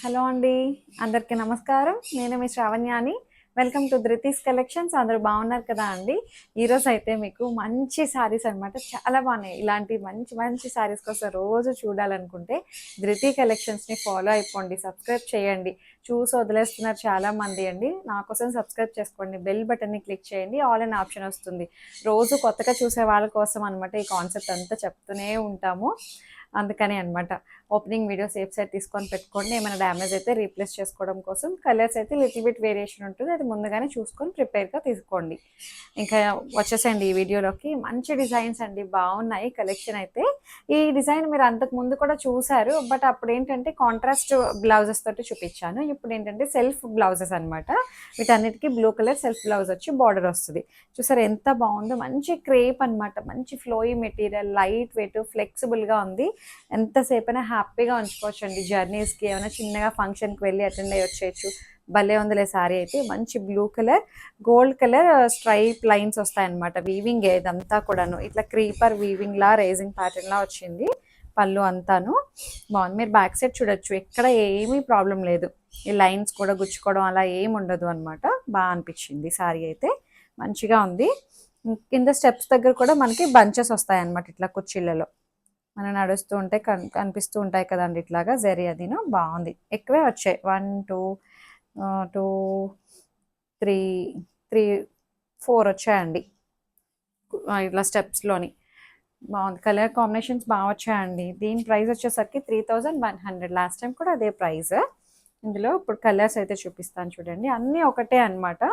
Hello అండి. అందరికీ నమస్కారం. నేను మీ శ్రావణ్యాని. Welcome to Dhruti's collections. అందరూ బాగున్నారు కదా అండి. ఈరోజు అయితే మీకు మంచి శారీస్ అనమాట, చాలా బాగున్నాయి. ఇలాంటి మంచి మంచి శారీస్ కోసం రోజు చూడాలనుకుంటే ధృతి కలెక్షన్స్ని ఫాలో అయిపోండి, సబ్స్క్రైబ్ చేయండి. చూసి వదిలేస్తున్నారు చాలా మంది అండి. నా కోసం సబ్స్క్రైబ్ చేసుకోండి, బెల్ బటన్ని క్లిక్ చేయండి, ఆల్ అన్ ఆప్షన్ వస్తుంది. రోజు కొత్తగా చూసే వాళ్ళ కోసం అనమాట ఈ కాన్సెప్ట్ అంతా చెప్తూనే ఉంటాము. అందుకని అనమాట ఓపెనింగ్ వీడియో సేఫ్ సైడ్ తీసుకొని పెట్టుకోండి. ఏమైనా డ్యామేజ్ అయితే రీప్లేస్ చేసుకోవడం కోసం. కలర్స్ అయితే లిటిల్ బిట్ వేరియేషన్ ఉంటుంది, అది ముందుగానే చూసుకొని ప్రిపేర్గా తీసుకోండి. ఇంకా వచ్చేసండి ఈ వీడియోలోకి. మంచి డిజైన్స్ అండి, బాగున్నాయి కలెక్షన్ అయితే. ఈ డిజైన్ మీరు అంతకు ముందు కూడా చూసారు, బట్ అప్పుడు ఏంటంటే కాంట్రాస్ట్ బ్లౌజెస్ తోటి చూపించాను. ఇప్పుడు ఏంటంటే సెల్ఫ్ బ్లౌజెస్ అనమాట. వీటన్నిటికీ బ్లూ కలర్ సెల్ఫ్ బ్లౌజ్ వచ్చి బార్డర్ వస్తుంది. చూసారు ఎంత బాగుందో. మంచి క్రేప్ అనమాట, మంచి ఫ్లోయి మెటీరియల్, లైట్ వెయిట్, ఫ్లెక్సిబుల్గా ఉంది. ఎంతసేపైనా హ్యాపీగా ఉంచుకోవచ్చు అండి. జర్నీస్కి ఏమైనా చిన్నగా ఫంక్షన్కి వెళ్ళి అటెండ్ అయ్యి వచ్చేయచ్చు. భలే ఉందిలే సారీ అయితే. మంచి blue colour, gold colour stripe lines వస్తాయన్నమాట. వీవింగ్ ఇదంతా కూడాను ఇట్లా క్రీపర్ వీవింగ్ లా, రేజింగ్ ప్యాటర్న్ లా వచ్చింది. పళ్ళు అంతాను బాగుంది. మీరు బ్యాక్ సైడ్ చూడొచ్చు, ఎక్కడ ఏమీ ప్రాబ్లం లేదు. ఈ లైన్స్ కూడా గుచ్చుకోవడం అలా ఏమి ఉండదు అనమాట. బాగా అనిపించింది సారీ అయితే, మంచిగా ఉంది. కింద స్టెప్స్ దగ్గర కూడా మనకి బంచెస్ వస్తాయి అనమాట, ఇట్లా కుర్చీలలో మనం నడుస్తూ ఉంటే కనిపిస్తూ ఉంటాయి కదండి ఇట్లాగా. జరీ అదిను బాగుంది. ఎక్కువే వచ్చాయి, 1 2 2 3 3 4 వచ్చాయండి ఇట్లా స్టెప్స్లోని. బాగుంది. కలర్ కాంబినేషన్స్ బాగా వచ్చాయండి. దీని ప్రైస్ వచ్చేసరికి 3100. లాస్ట్ టైం కూడా అదే ప్రైస్. ఇందులో ఇప్పుడు కలర్స్ అయితే చూపిస్తాను చూడండి. అన్నీ ఒకటే అనమాట,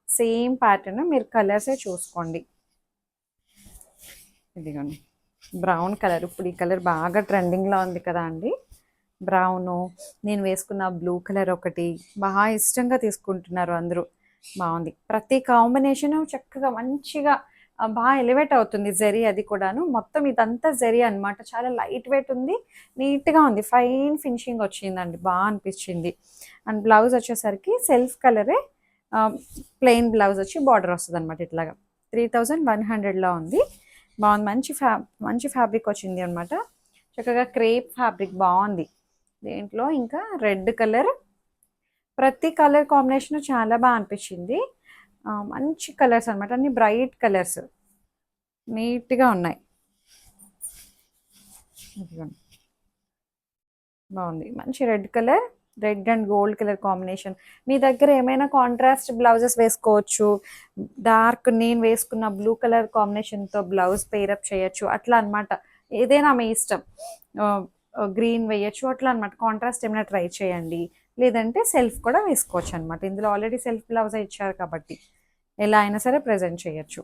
సేమ్ ప్యాటర్న్. మీరు కలర్సే చూసుకోండి. ఇదిగోండి బ్రౌన్ కలర్. ఇప్పుడు ఈ కలర్ బాగా ట్రెండింగ్లో ఉంది కదా అండి, బ్రౌను. నేను వేసుకున్న బ్లూ కలర్ ఒకటి బాగా ఇష్టంగా తీసుకుంటున్నారు అందరూ. బాగుంది. ప్రతి కాంబినేషన్ చక్కగా మంచిగా బాగా ఎలివేట్ అవుతుంది. జరీ అది కూడాను. మొత్తం ఇదంతా జరీ అనమాట. చాలా లైట్ వెయిట్ ఉంది, నీట్గా ఉంది, ఫైన్ ఫినిషింగ్ వచ్చిందండి, బాగా అనిపించింది. అండ్ బ్లౌజ్ వచ్చేసరికి సెల్ఫ్ కలరే, ప్లెయిన్ బ్లౌజ్ వచ్చి బార్డర్ వస్తుంది అనమాట. ఇట్లాగా 3100లో ఉంది. బాగుంది. మంచి ఫ్యాబ్రిక్ వచ్చింది అనమాట. చక్కగా క్రేప్ ఫ్యాబ్రిక్ బాగుంది. దీంట్లో ఇంకా రెడ్ కలర్, ప్రతి కలర్ కాంబినేషన్ చాలా బాగా అనిపించింది. మంచి కలర్స్ అనమాట, అన్ని బ్రైట్ కలర్స్, నీట్గా ఉన్నాయి. బాగుంది. మంచి red colour, red and gold colour combination. మీ దగ్గర ఏమైనా కాంట్రాస్ట్ బ్లౌజెస్ వేసుకోవచ్చు. డార్క్ నేను వేసుకున్న బ్లూ కలర్ కాంబినేషన్తో బ్లౌజ్ పేరప్ చేయొచ్చు, అట్లా అనమాట. ఏదైనా మీ ఇష్టం. గ్రీన్ వేయచ్చు అట్లా అనమాట. కాంట్రాస్ట్ ఏమైనా ట్రై చేయండి, లేదంటే సెల్ఫ్ కూడా వేసుకోవచ్చు అనమాట. ఇందులో ఆల్రెడీ సెల్ఫ్ బ్లౌజ్ ఇచ్చారు కాబట్టి ఎలా అయినా సరే ప్రజెంట్ చేయొచ్చు.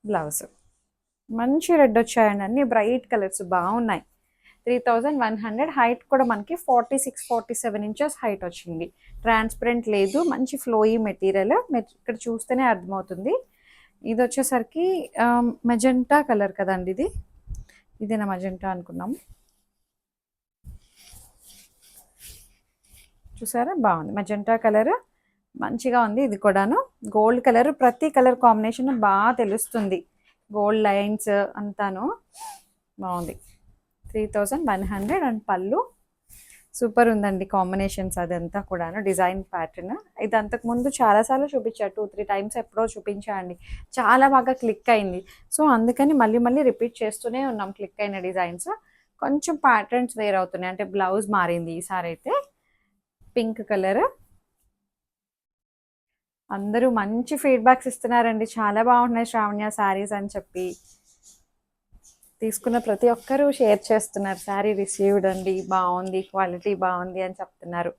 బ్లౌజ్ మంచి రెడ్ వచ్చాయండి, అన్ని బ్రైట్ కలర్స్ బాగున్నాయి. 3100. హైట్ కూడా మనకి 46-47 ఇంచెస్ హైట్ వచ్చింది. ట్రాన్స్పరెంట్ లేదు, మంచి ఫ్లోయీ మెటీరియల్. మీరు ఇక్కడ చూస్తేనే అర్థమవుతుంది. ఇది వచ్చేసరికి మెజెంటా కలర్ కదండి. ఇదేనా మెజెంటా అనుకున్నాము. చూసారా, బాగుంది. మెజెంటా కలర్ మంచిగా ఉంది. ఇది కూడాను గోల్డ్ కలర్. ప్రతి కలర్ కాంబినేషన్ బాగా తెలుస్తుంది, గోల్డ్ లైన్స్ అంతాను బాగుంది. 3100. అండ్ పళ్ళు సూపర్ ఉందండి, కాంబినేషన్స్ అదంతా కూడాను. డిజైన్ ప్యాటర్న్ ఇది అంతకుముందు చాలాసార్లు చూపించారు, 2-3 టైమ్స్ ఎప్పుడో చూపించండి. చాలా బాగా క్లిక్ అయింది. సో అందుకని మళ్ళీ మళ్ళీ రిపీట్ చేస్తూనే ఉన్నాం. క్లిక్ అయిన డిజైన్స్ కొంచెం ప్యాటర్న్స్ వేర్ అవుతున్నాయి, అంటే బ్లౌజ్ మారింది ఈసారి అయితే. Pink colour. అందరూ మంచి ఫీడ్బ్యాక్స్ ఇస్తున్నారండి, చాలా బాగున్నాయి శ్రావణ్య శారీస్ అని చెప్పి. తీసుకున్న ప్రతి ఒక్కరూ షేర్ చేస్తున్నారు, శారీ రిసీవ్డ్ అండి, బాగుంది, క్వాలిటీ బాగుంది అని చెప్తున్నారు.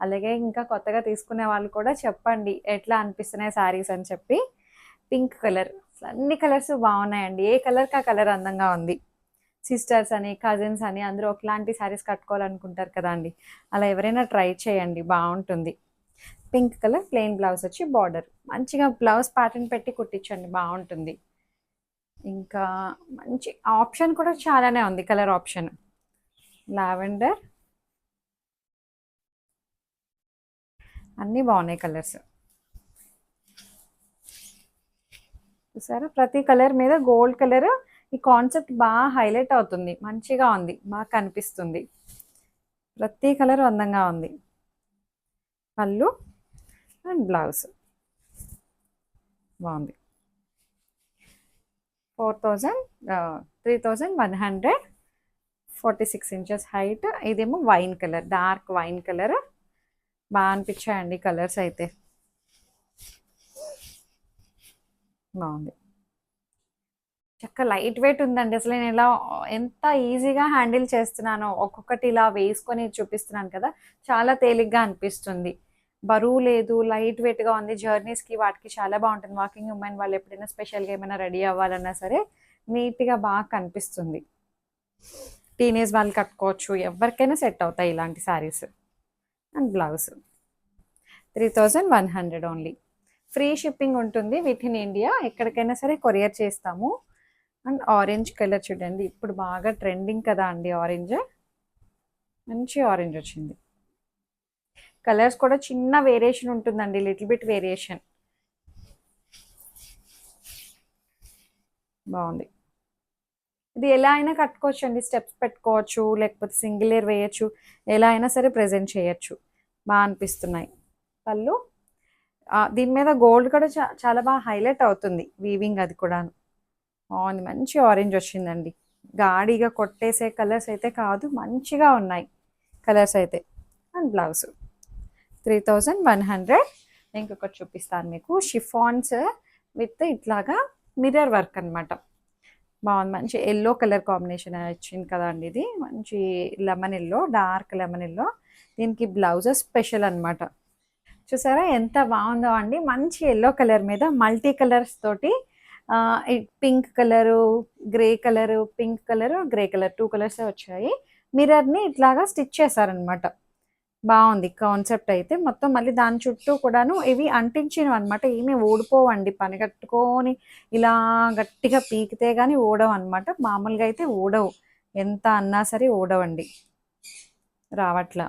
అలాగే ఇంకా కొత్తగా తీసుకునే వాళ్ళు కూడా చెప్పండి ఎట్లా అనిపిస్తున్నాయి శారీస్ అని చెప్పి. Pink colour. అన్ని కలర్స్ బాగున్నాయండి, ఏ కలర్కి ఆ కలర్ అందంగా ఉంది. సిస్టర్స్ అని, కజిన్స్ అని అందరూ ఒకలాంటి శారీస్ కట్టుకోవాలనుకుంటారు కదా అండి, అలా ఎవరైనా ట్రై చేయండి, బాగుంటుంది. పింక్ కలర్ ప్లెయిన్ బ్లౌజ్ వచ్చి బార్డర్. మంచిగా బ్లౌజ్ ప్యాటర్న్ పెట్టి కుట్టించండి, బాగుంటుంది. ఇంకా మంచి ఆప్షన్ కూడా చాలానే ఉంది, కలర్ ఆప్షన్. లావెండర్. అన్నీ బాగున్నాయి కలర్స్. చూసారా, ప్రతి కలర్ మీద గోల్డ్ కలర్. ఈ కాన్సెప్ట్ బాగా హైలైట్ అవుతుంది, మంచిగా ఉంది, బాగా కనిపిస్తుంది. ప్రతి కలర్ అందంగా ఉంది. పళ్ళు అండ్ బ్లౌజ్ బాగుంది. 3146 ఇంచెస్ హైట్. ఇదేమో wine colour, dark wine colour. బాగా అనిపించాయండి కలర్స్ అయితే. బాగుంది. చక్క లైట్ వెయిట్ ఉందండి. అసలు నేను ఇలా ఎంత ఈజీగా హ్యాండిల్ చేస్తున్నానో, ఒక్కొక్కటి ఇలా వేసుకొని చూపిస్తున్నాను కదా, చాలా తేలిగ్గా అనిపిస్తుంది. బరువు లేదు, లైట్ వెయిట్గా ఉంది. జర్నీస్కి వాటికి చాలా బాగుంటుంది. వాకింగ్ ఉమెన్ వాళ్ళు ఎప్పుడైనా స్పెషల్గా ఏమైనా రెడీ అవ్వాలన్నా సరే నీట్గా బాగా కనిపిస్తుంది. టీనేజ్ వాళ్ళు కట్టుకోవచ్చు, ఎవరికైనా సెట్ అవుతాయి ఇలాంటి saris. And blouse 3100 only. Free shipping ఉంటుంది విత్ ఇన్ ఇండియా. ఎక్కడికైనా సరే కొరియర్ చేస్తాము. అండ్ ఆరెంజ్ కలర్ చూడండి, ఇప్పుడు బాగా ట్రెండింగ్ కదా అండి ఆరెంజ్. మంచి ఆరెంజ్ వచ్చింది. కలర్స్ కూడా చిన్న వేరియేషన్ ఉంటుందండి, లిటిల్ బిట్ వేరియేషన్. బాగుంది. ఇది ఎలా అయినా కట్టుకోవచ్చు అండి, స్టెప్స్ పెట్టుకోవచ్చు, లేకపోతే సింగిల్ ఇయర్ వేయచ్చు, ఎలా అయినా సరే ప్రజెంట్ చేయొచ్చు. బాగా అనిపిస్తున్నాయి. పళ్ళు దీని మీద గోల్డ్ కూడా చాలా బాగా హైలైట్ అవుతుంది, వీవింగ్ అది కూడా బాగుంది. మంచి ఆరెంజ్ వచ్చిందండి. గాడిగా కొట్టేసే కలర్స్ అయితే కాదు, మంచిగా ఉన్నాయి కలర్స్ అయితే. And blouse 3100. ఇంకొకటి చూపిస్తాను మీకు, షిఫాన్స్ విత్ ఇట్లాగా మిర్రర్ వర్క్ అనమాట. బాగుంది. మంచి ఎల్లో కలర్ కాంబినేషన్ వచ్చింది కదా అండి. ఇది మంచి lemon yellow, dark lemon yellow. దీనికి బ్లౌజెస్ స్పెషల్ అనమాట. చూసారా ఎంత బాగుందో అండి. మంచి ఎల్లో కలర్ మీద మల్టీ కలర్స్ తోటి pink colour, grey colour, pink colour, grey colour, 2 colours వచ్చాయి. మిర్రర్ని ఇట్లాగా స్టిచ్ చేశారనమాట. బాగుంది కాన్సెప్ట్ అయితే. మొత్తం మళ్ళీ దాని చుట్టూ కూడాను ఇవి అంటించినవి అనమాట. ఏమీ ఊడిపోవండి, పని కట్టుకొని ఇలా గట్టిగా పీకితే కానీ ఊడవు అనమాట. మామూలుగా అయితే ఊడవు, ఎంత అన్నా సరే ఊడవండి, రావట్లా.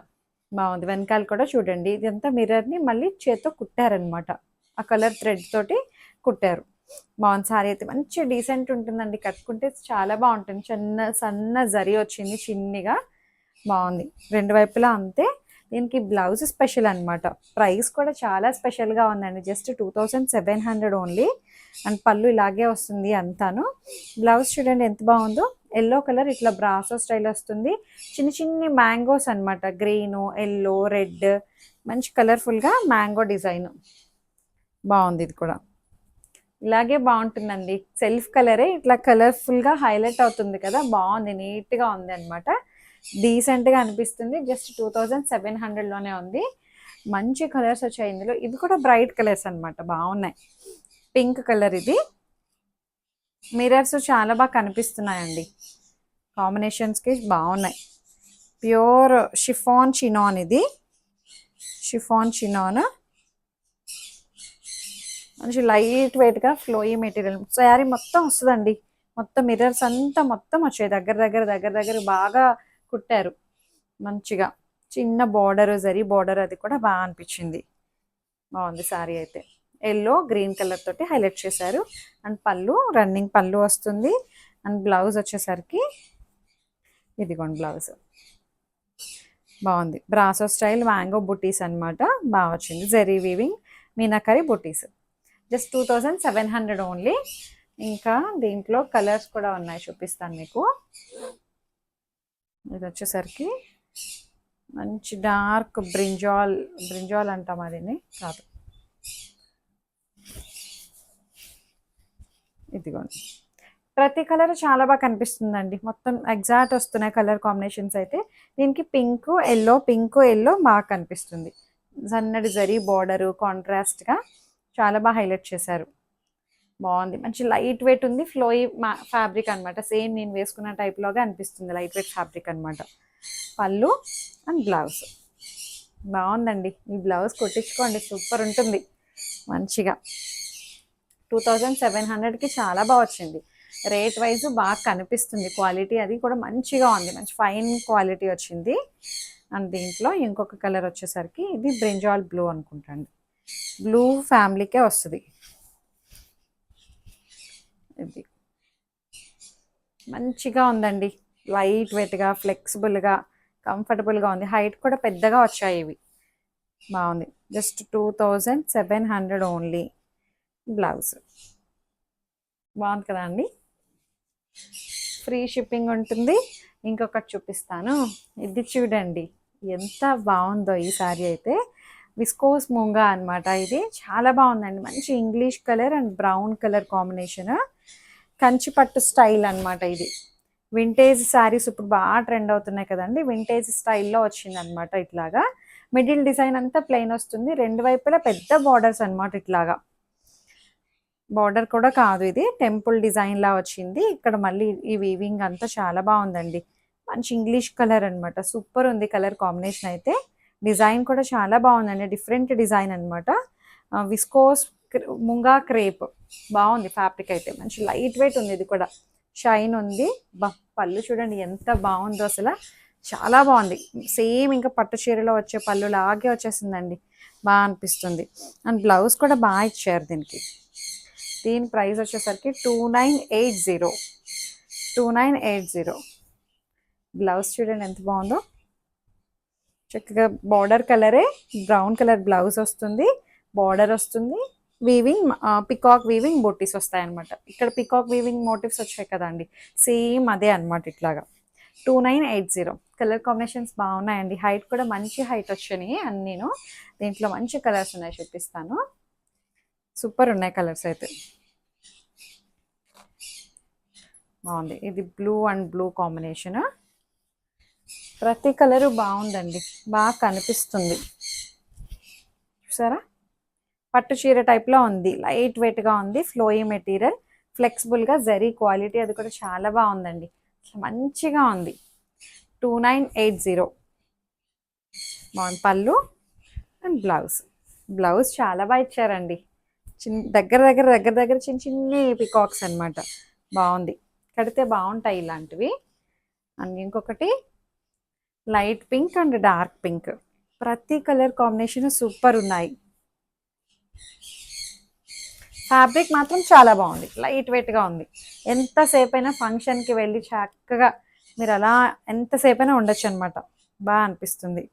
బాగుంది. వెనకాల కూడా చూడండి, ఇదంతా మిర్రర్ని మళ్ళీ చేత్తో కుట్టారనమాట. ఆ కలర్ థ్రెడ్ తోటి కుట్టారు. బాగుంది. సారీ అయితే మంచి డీసెంట్ ఉంటుందండి, కట్టుకుంటే చాలా బాగుంటుంది. సన్న జరీ వచ్చింది చిన్నగా, బాగుంది. రెండు వైపులా అంతే. దీనికి బ్లౌజ్ స్పెషల్ అనమాట. ప్రైస్ కూడా చాలా స్పెషల్గా ఉందండి, జస్ట్ 2700 ఓన్లీ. అండ్ పళ్ళు ఇలాగే వస్తుంది అంతాను. బ్లౌజ్ చూడండి ఎంత బాగుందో. ఎల్లో కలర్ ఇట్లా బ్రాసో స్టైల్ వస్తుంది. చిన్న చిన్ని మ్యాంగోస్ అనమాట, గ్రీను, ఎల్లో, రెడ్, మంచి కలర్ఫుల్గా మ్యాంగో డిజైన్. బాగుంది. ఇది కూడా ఇలాగే బాగుంటుందండి. సెల్ఫ్ కలరే ఇట్లా కలర్ఫుల్గా హైలైట్ అవుతుంది కదా, బాగుంది, నీట్గా ఉంది అనమాట. డీసెంట్గా అనిపిస్తుంది. జస్ట్ 2700లోనే ఉంది. మంచి కలర్స్ వచ్చాయి ఇందులో. ఇది కూడా బ్రైట్ కలర్స్ అనమాట, బాగున్నాయి. పింక్ కలర్ ఇది. మిర్రర్స్ చాలా బాగా కనిపిస్తున్నాయండి, కాంబినేషన్స్కి బాగున్నాయి. ప్యూర్ షిఫాన్ చినాన్, ఇది షిఫాన్ చినాన్. మంచి లైట్ వెయిట్గా ఫ్లోయీ మెటీరియల్. శారీ మొత్తం వస్తుందండి, మొత్తం మిర్రర్స్ అంతా మొత్తం వచ్చాయి. దగ్గర దగ్గర దగ్గర దగ్గర బాగా కుట్టారు మంచిగా. చిన్న బార్డర్, జరీ బార్డర్, అది కూడా బాగా అనిపించింది. బాగుంది శారీ అయితే. ఎల్లో గ్రీన్ కలర్ తోటి హైలైట్ చేశారు. అండ్ పళ్ళు రన్నింగ్ పళ్ళు వస్తుంది. అండ్ బ్లౌజ్ వచ్చేసరికి ఇదిగోండి బ్లౌజ్. బాగుంది. బ్రాసో స్టైల్ మ్యాంగో బుటీస్ అనమాట, బాగా వచ్చింది. జరీ వీవింగ్ మీనాకరీ బుటీస్. Just 2700 only. ఇంకా దీంట్లో కలర్స్ కూడా ఉన్నాయి, చూపిస్తాను మీకు. ఇది వచ్చేసరికి మంచి డార్క్ బ్రింజాల్, బ్రింజాల్ అంటాం అది కాదు, ఇదిగోండి. ప్రతి కలర్ చాలా బాగా కనిపిస్తుందండి, మొత్తం ఎగ్జాక్ట్ వస్తున్నాయి కలర్ కాంబినేషన్స్ అయితే. దీనికి పింక్ ఎల్లో, పింక్ ఎల్లో బాగా కనిపిస్తుంది. సన్నటి జరీ బార్డరు కాంట్రాస్ట్గా చాలా బాగా హైలైట్ చేశారు. బాగుంది. మంచి లైట్ వెయిట్ ఉంది, ఫ్లోయి ఫ్యాబ్రిక్ అనమాట. సేమ్ నేను వేసుకున్న టైప్లోగా అనిపిస్తుంది, లైట్ వెయిట్ ఫ్యాబ్రిక్ అనమాట. పళ్ళు అండ్ బ్లౌజ్ బాగుందండి. ఈ బ్లౌజ్ కుట్టించుకోండి, సూపర్ ఉంటుంది మంచిగా. 2700కి చాలా బాగా వచ్చింది. రేట్ వైజ్ బాగా కనిపిస్తుంది. క్వాలిటీ అది కూడా మంచిగా ఉంది, మంచి ఫైన్ క్వాలిటీ వచ్చింది. అండ్ దీంట్లో ఇంకొక కలర్ వచ్చేసరికి ఇది బ్రింజాల్ బ్లూ అనుకుంటాండి, బ్లూ ఫ్యామిలీకే వస్తుంది. ఇది మంచిగా ఉందండి, లైట్ వెయిట్గా ఫ్లెక్సిబుల్గా కంఫర్టబుల్గా ఉంది. హైట్ కూడా పెద్దగా వచ్చాయి ఇవి. బాగుంది. Just 2700 only. బ్లౌజ్ బాగుంది కదా అండి. ఫ్రీ షిప్పింగ్ ఉంటుంది. ఇంకొకటి చూపిస్తాను. ఇది చూడండి ఎంత బాగుందో ఈ సారీ అయితే. విస్కోస్ మూంగా అనమాట. ఇది చాలా బాగుందండి. మంచి English colour and brown colour combination. Kanchi పట్టు స్టైల్ అనమాట ఇది. వింటేజ్ శారీస్ ఇప్పుడు బాగా ట్రెండ్ అవుతున్నాయి కదండి. వింటేజ్ స్టైల్లో వచ్చింది అనమాట. ఇట్లాగా మిడిల్ డిజైన్ అంతా ప్లెయిన్ వస్తుంది. రెండు వైపులా పెద్ద బార్డర్స్ అనమాట. ఇట్లాగా బార్డర్ కూడా కాదు, ఇది టెంపుల్ డిజైన్ లా వచ్చింది. ఇక్కడ మళ్ళీ ఈ వీవింగ్ అంతా చాలా బాగుందండి. మంచి ఇంగ్లీష్ కలర్ అనమాట. సూపర్ ఉంది కలర్ కాంబినేషన్ అయితే. డిజైన్ కూడా చాలా బాగుందండి. డిఫరెంట్ డిజైన్ అనమాట. విస్కోస్ ముంగా క్రేప్ బాగుంది. ఫ్యాబ్రిక్ అయితే మంచి లైట్ వెయిట్ ఉంది. ఇది కూడా షైన్ ఉంది. పళ్ళు చూడండి ఎంత బాగుందో అసలు. చాలా బాగుంది. సేమ్ ఇంకా పట్టు చీరలో వచ్చే పళ్ళు లాగే వచ్చేసిందండి. బాగా అనిపిస్తుంది. అండ్ బ్లౌజ్ కూడా బాగా ఇచ్చారు దీనికి. దీని ప్రైస్ వచ్చేసరికి 2980. 2980. బ్లౌజ్ చూడండి ఎంత బాగుందో. చక్కగా బార్డర్ కలరే బ్రౌన్ కలర్ బ్లౌజ్ వస్తుంది. బార్డర్ వస్తుంది. వీవింగ్ పికాక్ వీవింగ్ బొట్టీస్ వస్తాయి అనమాట. ఇక్కడ పికాక్ వీవింగ్ మోటివ్స్ వచ్చాయి కదండి, సేమ్ అదే అనమాట. ఇట్లాగా 2980. కలర్ కాంబినేషన్స్ బాగున్నాయండి. హైట్ కూడా మంచి హైట్ వచ్చినాయి అన్నీను. దీంట్లో మంచి కలర్స్ ఉన్నాయి, చూపిస్తాను. సూపర్ ఉన్నాయి కలర్స్ అయితే. బాగుంది. ఇది బ్లూ అండ్ బ్లూ కాంబినేషన్. ప్రతి కలరు బాగుందండి. బాగా కనిపిస్తుంది చూసారా. పట్టు చీర టైప్లో ఉంది. లైట్ వెయిట్గా ఉంది. ఫ్లోయీ మెటీరియల్, ఫ్లెక్సిబుల్గా జరీ క్వాలిటీ అది కూడా చాలా బాగుందండి. మంచిగా ఉంది. 2980. బాగుంది. పళ్ళు అండ్ బ్లౌజ్. బ్లౌజ్ చాలా బాగా ఇచ్చారండి. దగ్గర దగ్గర చిన్న చిన్ని పికాక్స్ అనమాట. బాగుంది. కడితే బాగుంటాయి ఇలాంటివి. అండ్ ఇంకొకటి light pink and dark pink. ప్రతి కలర్ కాంబినేషన్ సూపర్ ఉన్నాయి. ఫ్యాబ్రిక్ మాత్రం చాలా బాగుంది. లైట్ వెయిట్గా ఉంది. ఎంతసేపు అయినా ఫంక్షన్కి వెళ్ళి చక్కగా మీరు అలా ఎంతసేపు అయినా ఉండొచ్చు అనమాట. బాగా అనిపిస్తుంది.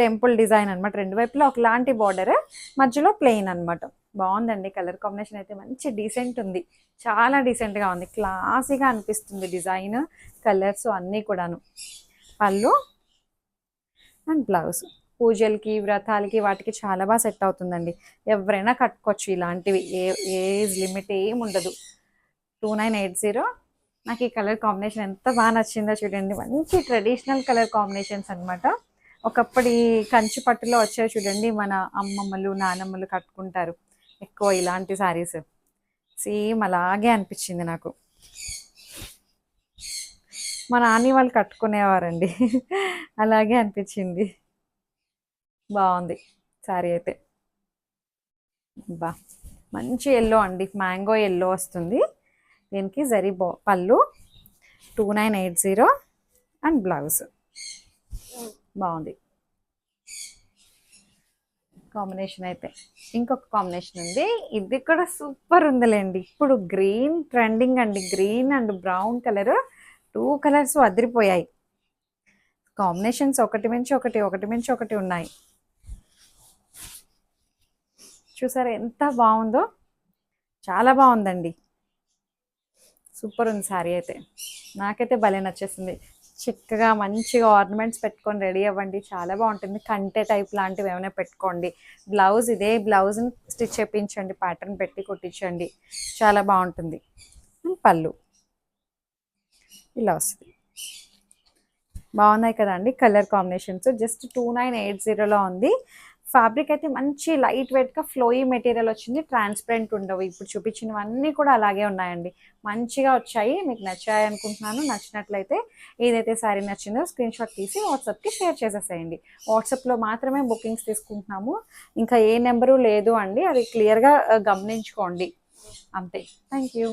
టెంపుల్ డిజైన్ అనమాట. రెండు వైపులా ఒకలాంటి బార్డర్, మధ్యలో ప్లెయిన్ అనమాట. బాగుందండి. కలర్ కాంబినేషన్ అయితే మంచి డీసెంట్ ఉంది. చాలా డీసెంట్గా ఉంది. క్లాసీగా అనిపిస్తుంది డిజైన్, కలర్స్ అన్నీ కూడాను. పళ్ళు అండ్ బ్లౌజ్. పూజలకి, వ్రతాలకి, వాటికి చాలా బాగా సెట్ అవుతుందండి. ఎవరైనా కట్టుకోవచ్చు ఇలాంటివి. ఏజ్ లిమిట్ ఏమి ఉండదు. 2980. నాకు ఈ కలర్ కాంబినేషన్ ఎంత బాగా నచ్చిందో చూడండి. మంచి ట్రెడిషనల్ కలర్ కాంబినేషన్స్ అనమాట. ఒకప్పటి కంచి పట్టులో వచ్చాయి చూడండి, మన అమ్మమ్మలు నానమ్మలు కట్టుకుంటారు ఎక్కువ ఇలాంటి శారీస్. సేమ్ అలాగే అనిపించింది నాకు. మా నాని వాళ్ళు కట్టుకునేవారండి. అలాగే అనిపించింది. బాగుంది శారీ అయితే. బా మంచి ఎల్లో అండి. మ్యాంగో ఎల్లో వస్తుంది దీనికి. జరీ పళ్ళు. 2980 అండ్ బ్లౌజ్. బాగుంది కాంబినేషన్ అయితే. ఇంకొక కాంబినేషన్ ఉంది. ఇది కూడా సూపర్ ఉందిలేండి. ఇప్పుడు గ్రీన్ ట్రెండింగ్ అండి. Green and brown colour, 2 colours అదిరిపోయాయి. కాంబినేషన్స్ ఒకటి మించి ఒకటి, ఒకటి మించి ఒకటి ఉన్నాయి. చూసారా ఎంత బాగుందో. చాలా బాగుందండి. సూపర్ ఉంది శారీ అయితే. నాకైతే భలే నచ్చేసింది. చిక్కగా మంచిగా ఆర్నమెంట్స్ పెట్టుకొని రెడీ అవ్వండి. చాలా బాగుంటుంది. కంటే టైప్ లాంటివి ఏమైనా పెట్టుకోండి. బ్లౌజ్ ఇదే బ్లౌజ్ని స్టిచ్ చేయించండి, ప్యాటర్న్ పెట్టి కుట్టించండి. చాలా బాగుంటుంది. పళ్ళు ఇలా వస్తుంది. బాగున్నాయి కదండి కలర్ కాంబినేషన్స్. జస్ట్ 2980లో ఉంది. ఫ్యాబ్రిక్ అయితే మంచి లైట్ వెయిట్గా ఫ్లోయీ మెటీరియల్ వచ్చింది. ట్రాన్స్పరెంట్ ఉండవు. ఇప్పుడు చూపించినవన్నీ కూడా అలాగే ఉన్నాయండి. మంచిగా వచ్చాయి. మీకు నచ్చాయి అనుకుంటున్నాను. నచ్చినట్లయితే ఏదైతే శారీ నచ్చిందో స్క్రీన్ షాట్ తీసి వాట్సాప్కి షేర్ చేసేసేయండి. వాట్సాప్లో మాత్రమే బుకింగ్స్ తీసుకుంటున్నాము. ఇంకా ఏ నెంబరు లేదు అండి, అది క్లియర్గా గమనించుకోండి. అంతే. Thank you.